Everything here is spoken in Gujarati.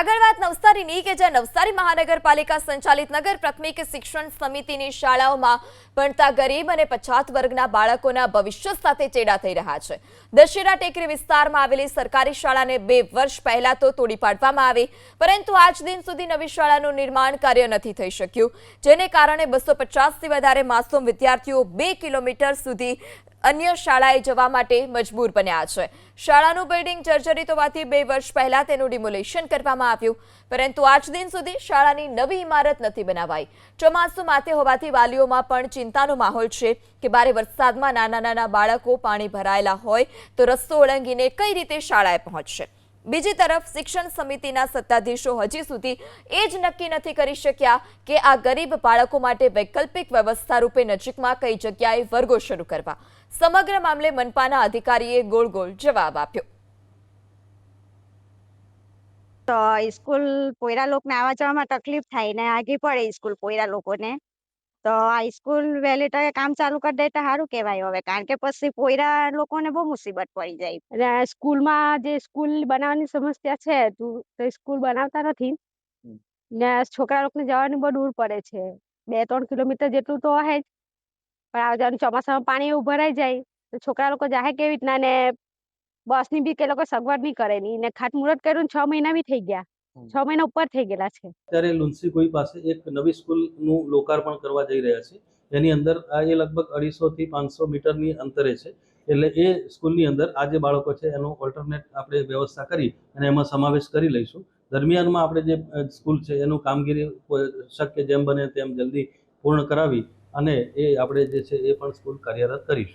આગળ વાત નવસારીની કે જ્યાં નવસારી મહાનગરપાલિકા સંચાલિત નગર પ્રાથમિક શિક્ષણ સમિતિની શાળાઓમાં ભણતા ગરીબ અને પછાત વર્ગના બાળકોના ભવિષ્ય સાથે ચેડા થઈ રહ્યા છે। દશેરા ટેકરી વિસ્તારમાં આવેલી સરકારી શાળાને 2 વર્ષ પહેલા તો તોડી પાડવામાં આવી, પરંતુ આજ દિન સુધી નવી શાળાનું નિર્માણ કાર્ય નથી થઈ શક્યું, જેને કારણે 250 થી વધારે માસૂમ વિદ્યાર્થીઓ 2 કિલોમીટર સુધી अन्य शाळाए जवा माटे मजबूर बन्या छे। शाळाનું બિલ્ડિંગ જર્જરિત હોવાથી 2 વર્ષ પહેલા તેનું ડિમોલિશન કરવામાં આવ્યું, પરંતુ આજ દિન સુધી શાળાની નવી ઇમારત નથી બનાવાઈ। ચોમાસું માથે હોવાથી વાલીઓમાં પણ ચિંતાનો માહોલ છે કે ભારે વરસાદમાં નાના બાળકો પાણી ભરાયેલા હોય તો રસ્તો ઓળંગીને કઈ રીતે શાળાએ પહોંચશે। બીજી તરફ શિક્ષણ સમિતિના સત્તાધીશો હજી સુધી એ જ નક્કી નથી કરી શક્યા કે આ ગરીબ બાળકો માટે વૈકલ્પિક વ્યવસ્થા રૂપે નજીકમાં કઈ જગ્યાએ વર્ગો શરૂ કરવા। સમગ્ર મામલે મનપાના અધિકારીએ ગોળ જવાબ આપ્યો। તો સ્કૂલ પોયરા લોકોને આવવા જવામાં તકલીફ થાય ને આગે પડે સ્કૂલ પોયરા લોકોને, તો આ સ્કૂલ વહેલી તકે કામ ચાલુ કરી દે તો સારું કહેવાય હવે, કારણ કે પછી પોયરા લોકોને બહુ મુસીબત પડી જાય। અને સ્કૂલમાં જે સ્કૂલ બનાવવાની સમસ્યા છે તો સ્કૂલ બનાવતા નથી ને છોકરા લોકોને જવાનું બહુ દૂર પડે છે, 2-3 કિલોમીટર જેટલું તો હે જ, પણ આ જવાનું ચોમાસામાં પાણી એવું ભરાઈ જાય તો છોકરા લોકો જાહે કેવી રીતના, ને બસની બી કે લોકો સગવડ નહીં કરે ની ને ખાતમુહૂર્ત કર્યું 6 મહિના બી થઈ ગયા, 6 મહિના ઉપર થઈ ગયેલા છે। ત્યારે લુન્સીકોઈ પાસે એક નવી સ્કૂલનું લોકાર્પણ કરવા જઈ રહ્યા છે, એની અંદર આ એ લગભગ 250 થી 500 મીટરની અંતરે છે, એટલે એ સ્કૂલની અંદર આ જે બાળકો છે એનો ઓલ્ટરનેટ આપણે વ્યવસ્થા કરી અને એમાં સમાવેશ કરી લઈશું। દરમિયાનમાં આપણે જે સ્કૂલ છે એનું કામગીરી શક્ય જેમ બને તેમ જલ્દી પૂર્ણ કરાવી અને એ આપણે જે છે એ પણ સ્કૂલ કાર્યરત કરીશું।